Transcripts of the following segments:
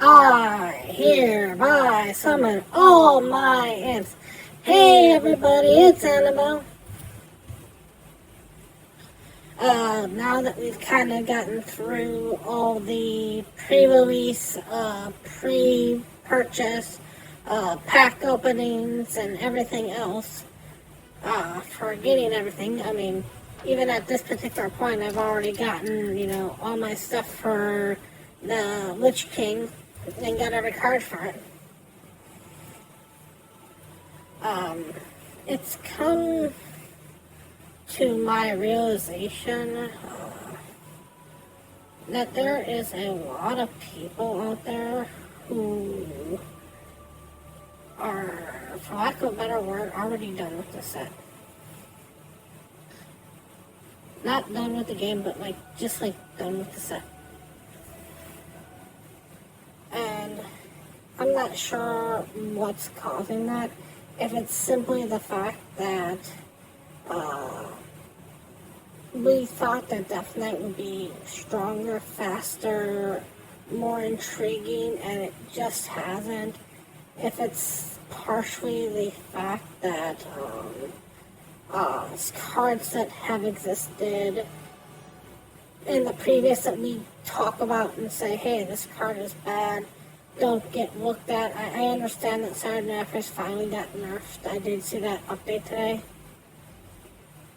I hereby summon all my imps. Hey everybody, it's Annabelle. Now that we've kind of gotten through all the pre-release, pre-purchase, pack openings and everything else, for getting everything, I mean, even at this particular point, I've already gotten, all my stuff for the Lich King and got every card for it. It's come to my realization that there is a lot of people out there who are, for lack of a better word, already done with the set. Not done with the game, but just done with the set. And I'm not sure what's causing that. If it's simply the fact that we thought that Death Knight would be stronger, faster, more intriguing, and it just hasn't. If it's partially the fact that cards that have existed in the previous that we talk about and say, hey, this card is bad, don't get looked at. I understand that Sardanaphrus finally got nerfed. I did see that update today.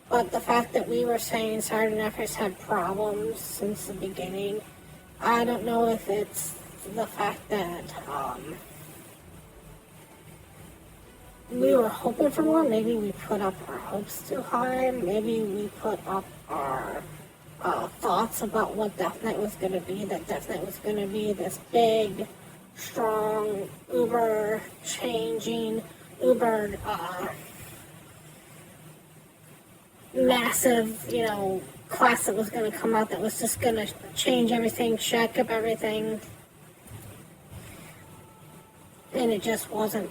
But the fact that we were saying Sardanaphrus had problems since the beginning, I don't know if it's the fact that we were hoping for more. Maybe we put up our hopes too high. Maybe we put up our thoughts about what Death Knight was going to be. That Death Knight was going to be this big, strong, uber changing, uber massive, class that was going to come out that was just going to change everything, shake up everything. And it just wasn't.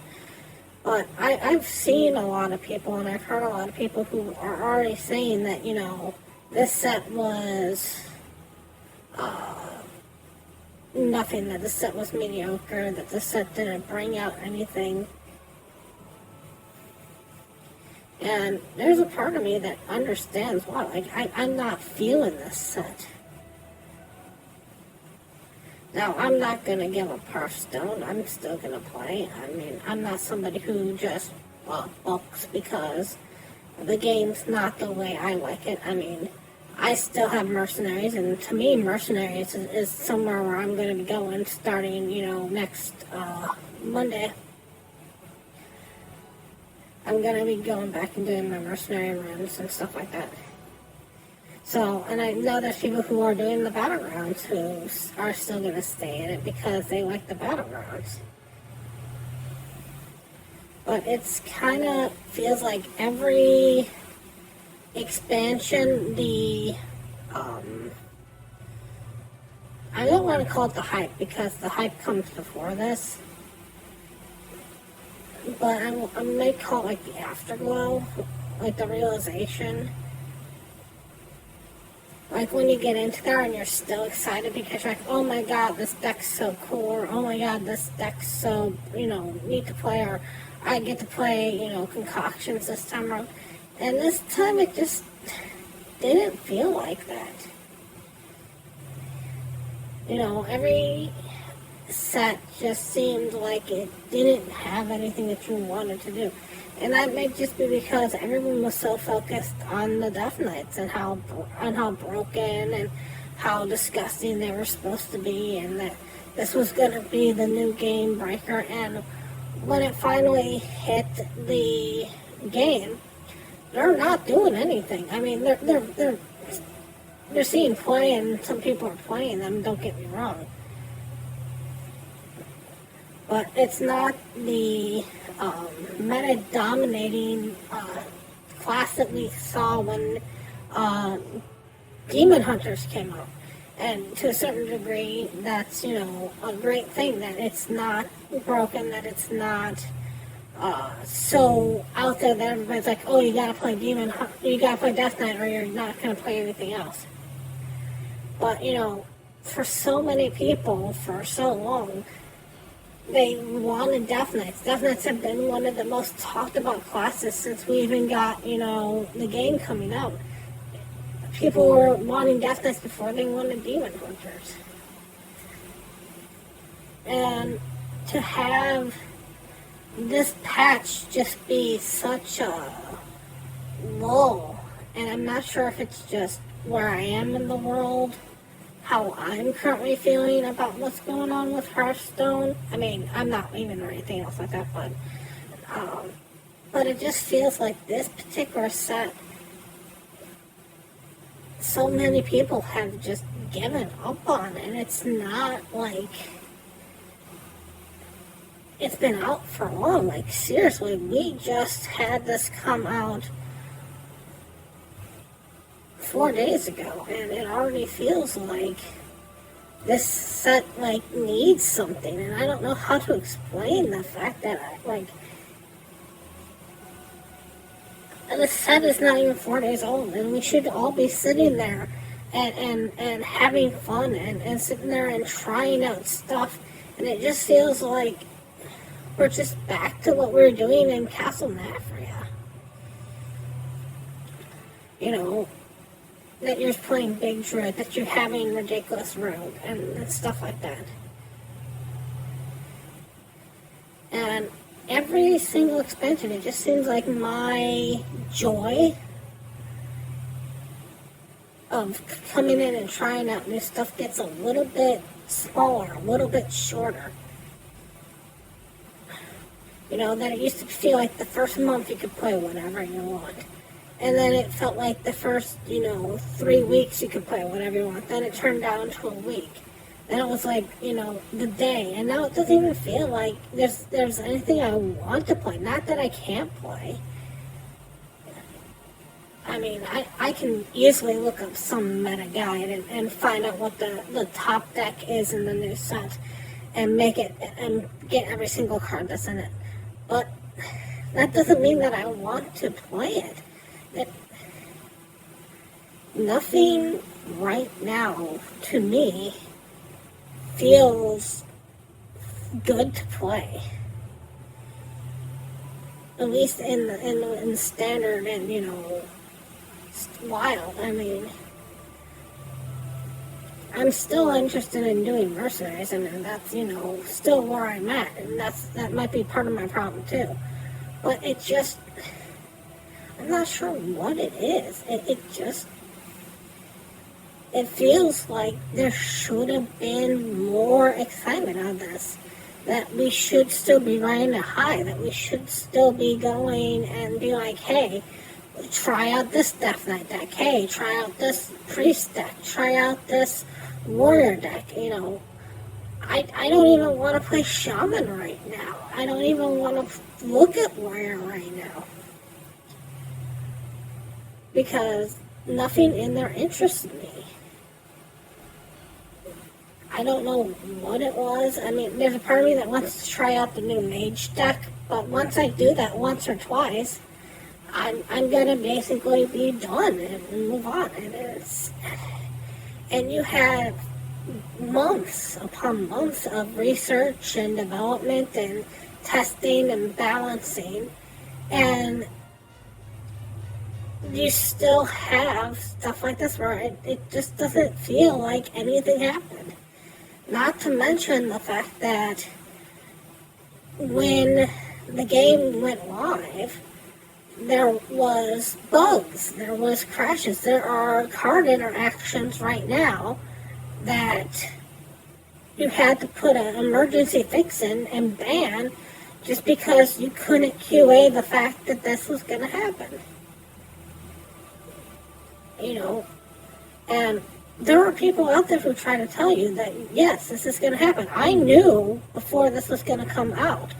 But I've seen a lot of people, and I've heard a lot of people who are already saying that, this set was nothing, that this set was mediocre, that this set didn't bring out anything. And there's a part of me that understands why. I'm not feeling this set. Now, I'm not going to give a Hearthstone. I'm still going to play. I mean, I'm not somebody who just bulks because the game's not the way I like it. I mean, I still have Mercenaries, and to me, Mercenaries is somewhere where I'm going to be going starting, next Monday. I'm going to be going back and doing my Mercenary runs and stuff like that. So, and I know there's people who are doing the Battlegrounds who are still going to stay in it because they like the Battlegrounds. But it's kind of feels like every expansion, I don't want to call it the hype because the hype comes before this. But I may call it the afterglow, the realization. When you get into there and you're still excited because you're like, oh my god, this deck's so cool, or oh my god, this deck's so, neat to play, or I get to play, concoctions this time around. And this time it just didn't feel like that. Every set just seemed like it didn't have anything that you wanted to do. And that may just be because everyone was so focused on the Death Knights and how broken and how disgusting they were supposed to be, and that this was going to be the new game breaker. And when it finally hit the game, they're not doing anything. I mean, they're seeing play, and some people are playing them. Don't get me wrong. But it's not the meta-dominating class that we saw when Demon Hunters came out. And to a certain degree, that's, a great thing, that it's not broken, that it's not so out there that everybody's like, oh, you gotta play you gotta play Death Knight, or you're not gonna play anything else. But, for so many people, for so long, they wanted Death Knights. Death Knights have been one of the most talked about classes since we even got, the game coming out. People were wanting Death Knights before they wanted Demon Hunters. And to have this patch just be such a lull, and I'm not sure if it's just where I am in the world, how I'm currently feeling about what's going on with Hearthstone. I mean, I'm not leaving or anything else like that, but it just feels like this particular set, so many people have just given up on, and it's not like it's been out for long. Like, seriously, we just had this come out 4 days ago, and it already feels like this set, needs something, and I don't know how to explain the fact that, the set is not even 4 days old, and we should all be sitting there and having fun and sitting there and trying out stuff, and it just feels like we're just back to what we were doing in Castle Nafria. That you're playing Big Druid, that you're having Ridiculous Rogue, and stuff like that. And every single expansion, it just seems like my joy of coming in and trying out new stuff gets a little bit smaller, a little bit shorter. That it used to feel like the first month you could play whatever you want. And then it felt like the first, 3 weeks you could play whatever you want. Then it turned down to a week. Then it was like, the day. And now it doesn't even feel like there's anything I want to play. Not that I can't play. I mean, I can easily look up some meta guide and find out what the top deck is in the new set. And make it, and get every single card that's in it. But that doesn't mean that I want to play it. Nothing right now, to me, feels good to play. At least in standard and, wild. I mean, I'm still interested in doing mercenaries, and that's, still where I'm at, and that might be part of my problem too. But it just, I'm not sure what it is. It feels like there should have been more excitement on this. That we should still be riding a high, that we should still be going and be like, hey, try out this Death Knight deck, hey, try out this Priest deck, try out this Warrior deck, I don't even want to play Shaman right now. I don't even want to look at Warrior right now. Because nothing in there interests me. I don't know what it was. I mean, there's a part of me that wants to try out the new Mage deck, but once I do that once or twice, I'm gonna basically be done and move on. And you have months upon months of research and development and testing and balancing, and you still have stuff like this where it just doesn't feel like anything happened. Not to mention the fact that when the game went live, there was bugs, there was crashes, there are card interactions right now that you had to put an emergency fix in and ban just because you couldn't QA the fact that this was going to happen. And there are people out there who try to tell you that, yes, this is going to happen. I knew before this was going to come out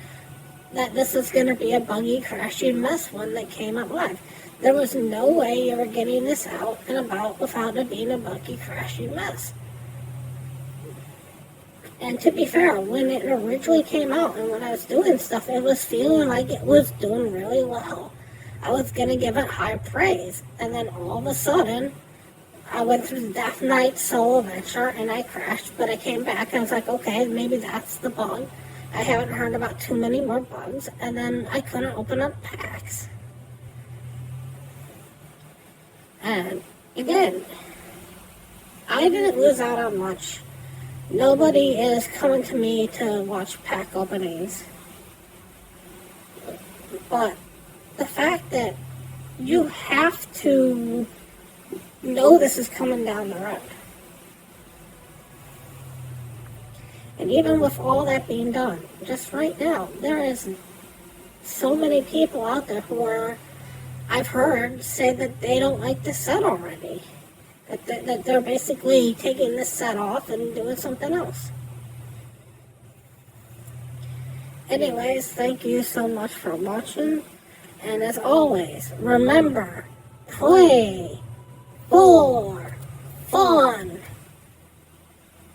that this was going to be a buggy, crashing mess when they came out live. There was no way you were getting this out and about without it being a buggy, crashing mess. And to be fair, when it originally came out and when I was doing stuff, it was feeling like it was doing really well. I was going to give it high praise. And then all of a sudden, I went through the Death Knight solo adventure and I crashed, but I came back and I was like, okay, maybe that's the bug. I haven't heard about too many more bugs, and then I couldn't open up packs. And again, I didn't lose out on much. Nobody is coming to me to watch pack openings. But the fact that you have to know this is coming down the road. And even with all that being done, just right now, there is so many people out there who are, I've heard, say that they don't like this set already. That they're basically taking this set off and doing something else. Anyways, thank you so much for watching. And as always, remember, play for fun.